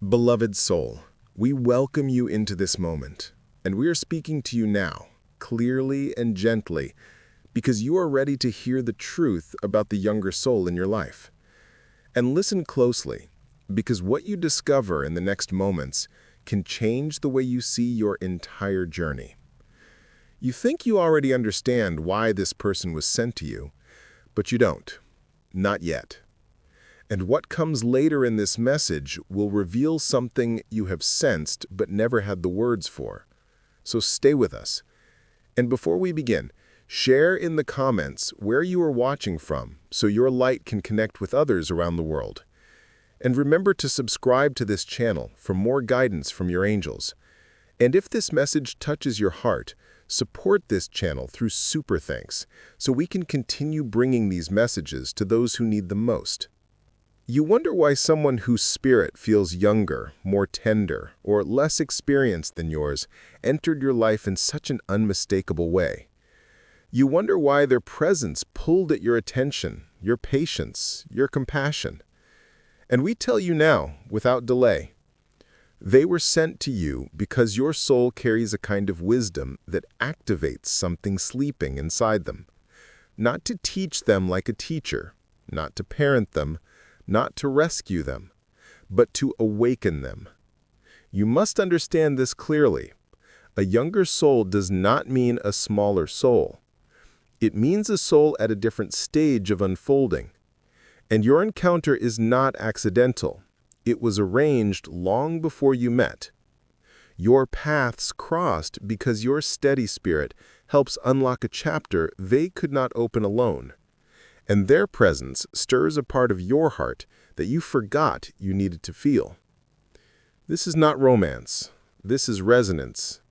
Beloved soul, we welcome you into this moment, and we are speaking to you now, clearly and gently, because you are ready to hear the truth about the younger soul in your life. And listen closely, because what you discover in the next moments can change the way you see your entire journey. You think you already understand why this person was sent to you, but you don't. Not yet. And what comes later in this message will reveal something you have sensed but never had the words for. So stay with us. And before we begin, share in the comments where you are watching from so your light can connect with others around the world. And remember to subscribe to this channel for more guidance from your angels. And if this message touches your heart, support this channel through super thanks so we can continue bringing these messages to those who need them most. You wonder why someone whose spirit feels younger, more tender, or less experienced than yours entered your life in such an unmistakable way. You wonder why their presence pulled at your attention, your patience, your compassion. And we tell you now, without delay, they were sent to you because your soul carries a kind of wisdom that activates something sleeping inside them. Not to teach them like a teacher, not to parent them, not to rescue them, but to awaken them. You must understand this clearly. A younger soul does not mean a smaller soul. It means a soul at a different stage of unfolding. And your encounter is not accidental. It was arranged long before you met. Your paths crossed because your steady spirit helps unlock a chapter they could not open alone. And their presence stirs a part of your heart that you forgot you needed to feel. This is not romance. This is resonance.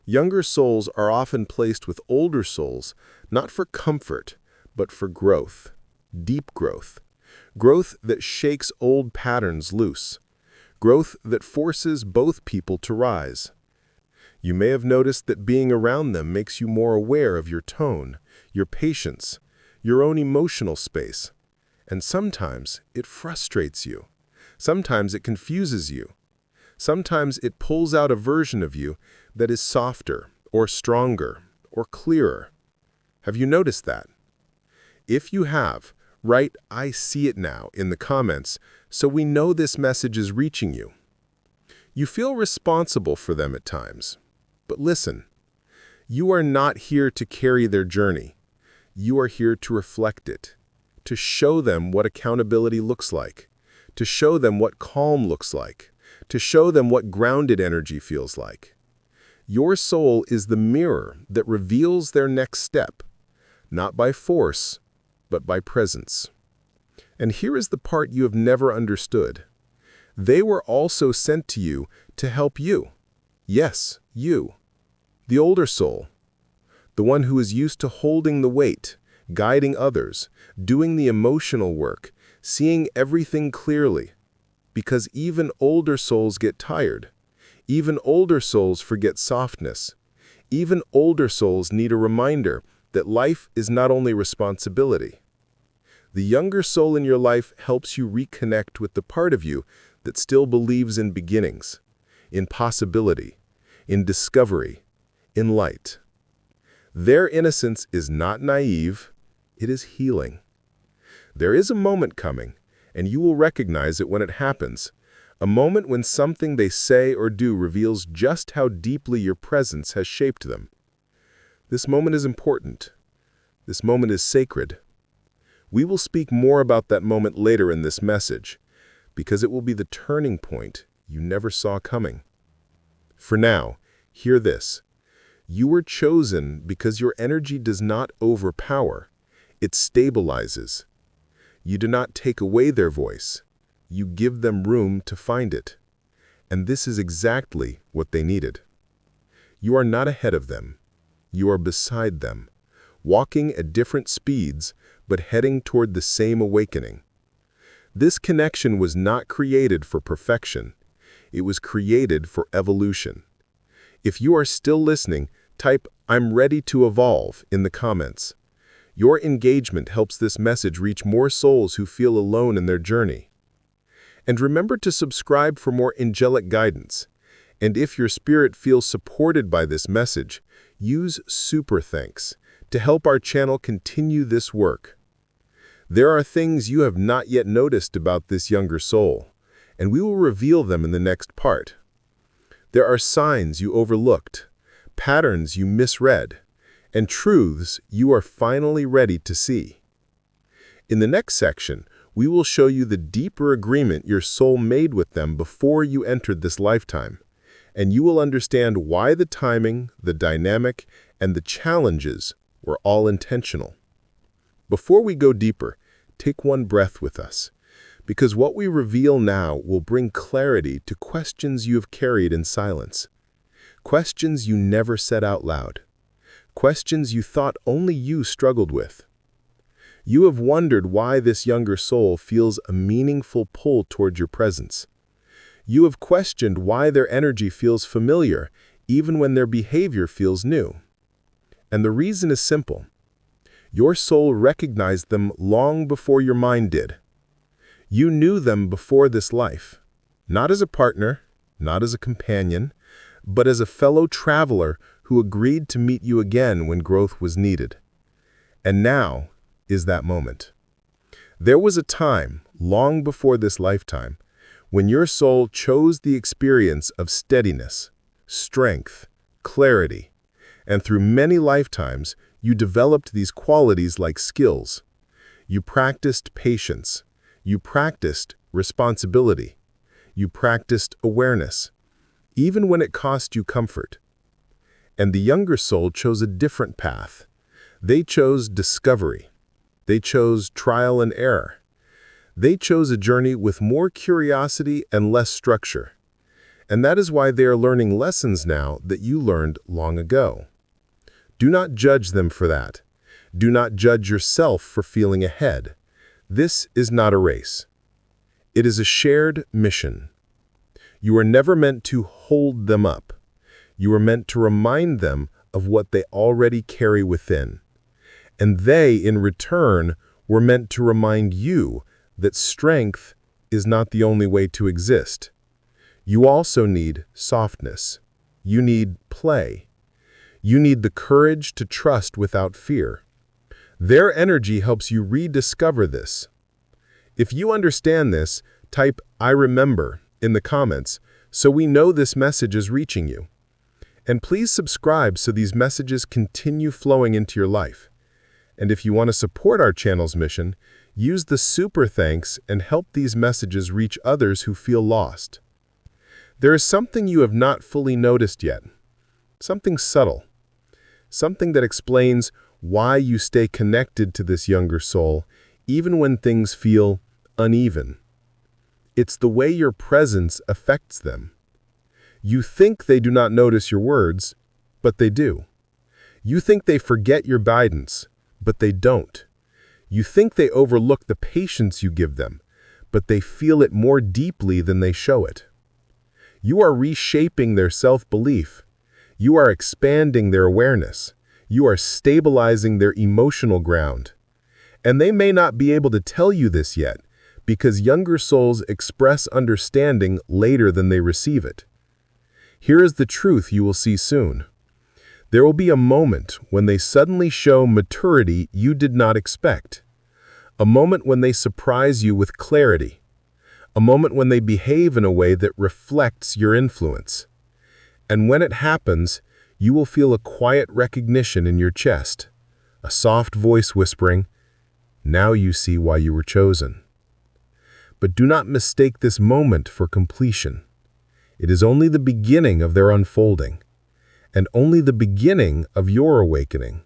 Younger souls are often placed with older souls, not for comfort, but for growth, deep growth. Growth that shakes old patterns loose. Growth that forces both people to rise. You may have noticed that being around them makes you more aware of your tone, your patience, your own emotional space. And sometimes it frustrates you. Sometimes it confuses you. Sometimes it pulls out a version of you that is softer or stronger or clearer. Have you noticed that? If you have, write "I see it now" in the comments so we know this message is reaching you. You feel responsible for them at times. But listen, you are not here to carry their journey. You are here to reflect it, to show them what accountability looks like, to show them what calm looks like, to show them what grounded energy feels like. Your soul is the mirror that reveals their next step, not by force, but by presence. And here is the part you have never understood. They were also sent to you to help you. Yes, you, the older soul. The one who is used to holding the weight, guiding others, doing the emotional work, seeing everything clearly. Because even older souls get tired. Even older souls forget softness. Even older souls need a reminder that life is not only responsibility. The younger soul in your life helps you reconnect with the part of you that still believes in beginnings, in possibility, in discovery, in light. Their innocence is not naive, it is healing. There is a moment coming, and you will recognize it when it happens, a moment when something they say or do reveals just how deeply your presence has shaped them. This moment is important. This moment is sacred. We will speak more about that moment later in this message, because it will be the turning point you never saw coming. For now, hear this. You were chosen because your energy does not overpower, it stabilizes. You do not take away their voice, you give them room to find it. And this is exactly what they needed. You are not ahead of them, you are beside them, walking at different speeds, but heading toward the same awakening. This connection was not created for perfection, it was created for evolution. If you are still listening, type "I'm ready to evolve" in the comments. Your engagement helps this message reach more souls who feel alone in their journey. And remember to subscribe for more angelic guidance. And if your spirit feels supported by this message, use super thanks to help our channel continue this work. There are things you have not yet noticed about this younger soul, and we will reveal them in the next part. There are signs you overlooked, patterns you misread, and truths you are finally ready to see. In the next section, we will show you the deeper agreement your soul made with them before you entered this lifetime, and you will understand why the timing, the dynamic, and the challenges were all intentional. Before we go deeper, take one breath with us, because what we reveal now will bring clarity to questions you have carried in silence. Questions you never said out loud. Questions you thought only you struggled with. You have wondered why this younger soul feels a meaningful pull toward your presence. You have questioned why their energy feels familiar, even when their behavior feels new. And the reason is simple. Your soul recognized them long before your mind did. You knew them before this life, not as a partner, not as a companion, but as a fellow traveler who agreed to meet you again when growth was needed. And now is that moment. There was a time, long before this lifetime, when your soul chose the experience of steadiness, strength, clarity, and through many lifetimes, you developed these qualities like skills. You practiced patience. You practiced responsibility. You practiced awareness, even when it cost you comfort. And the younger soul chose a different path. They chose discovery. They chose trial and error. They chose a journey with more curiosity and less structure. And that is why they are learning lessons now that you learned long ago. Do not judge them for that. Do not judge yourself for feeling ahead. This is not a race. It is a shared mission. You are never meant to hold them up. You are meant to remind them of what they already carry within. And they, in return, were meant to remind you that strength is not the only way to exist. You also need softness. You need play. You need the courage to trust without fear. Their energy helps you rediscover this. If you understand this, type "I remember" in the comments so we know this message is reaching you. And please subscribe so these messages continue flowing into your life. And if you want to support our channel's mission, use the super thanks and help these messages reach others who feel lost. There is something you have not fully noticed yet. Something subtle. Something that explains why you stay connected to this younger soul, even when things feel uneven. It's the way your presence affects them. You think they do not notice your words, but they do. You think they forget your guidance, but they don't. You think they overlook the patience you give them, but they feel it more deeply than they show it. You are reshaping their self-belief. You are expanding their awareness. You are stabilizing their emotional ground. And they may not be able to tell you this yet, because younger souls express understanding later than they receive it. Here is the truth you will see soon. There will be a moment when they suddenly show maturity you did not expect. A moment when they surprise you with clarity. A moment when they behave in a way that reflects your influence. And when it happens, you will feel a quiet recognition in your chest, a soft voice whispering, "Now you see why you were chosen." But do not mistake this moment for completion. It is only the beginning of their unfolding, and only the beginning of your awakening.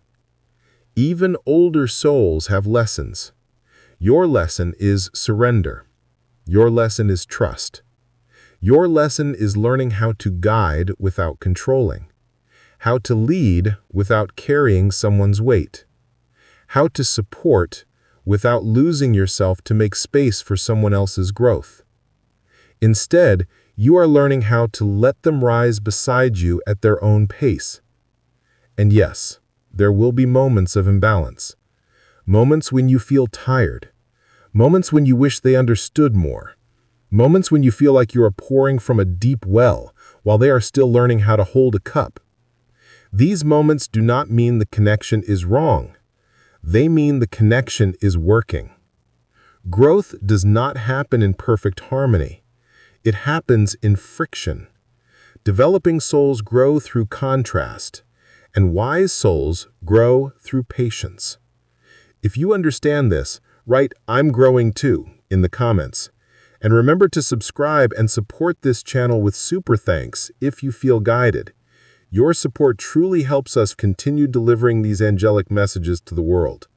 Even older souls have lessons. Your lesson is surrender. Your lesson is trust. Your lesson is learning how to guide without controlling, how to lead without carrying someone's weight, how to support without losing yourself to make space for someone else's growth. Instead, you are learning how to let them rise beside you at their own pace. And yes, there will be moments of imbalance, moments when you feel tired, moments when you wish they understood more, Moments when you feel like you are pouring from a deep well while they are still learning how to hold a cup. These moments do not mean the connection is wrong. They mean the connection is working. Growth does not happen in perfect harmony. It happens in friction. Developing souls grow through contrast, and wise souls grow through patience. If you understand this, write "I'm growing too" in the comments. And remember to subscribe and support this channel with super thanks if you feel guided. Your support truly helps us continue delivering these angelic messages to the world.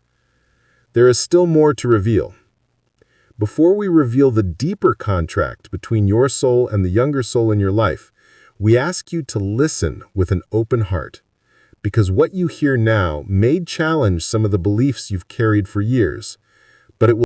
There is still more to reveal. Before we reveal the deeper contract between your soul and the younger soul in your life, we ask you to listen with an open heart, because what you hear now may challenge some of the beliefs you've carried for years, but it will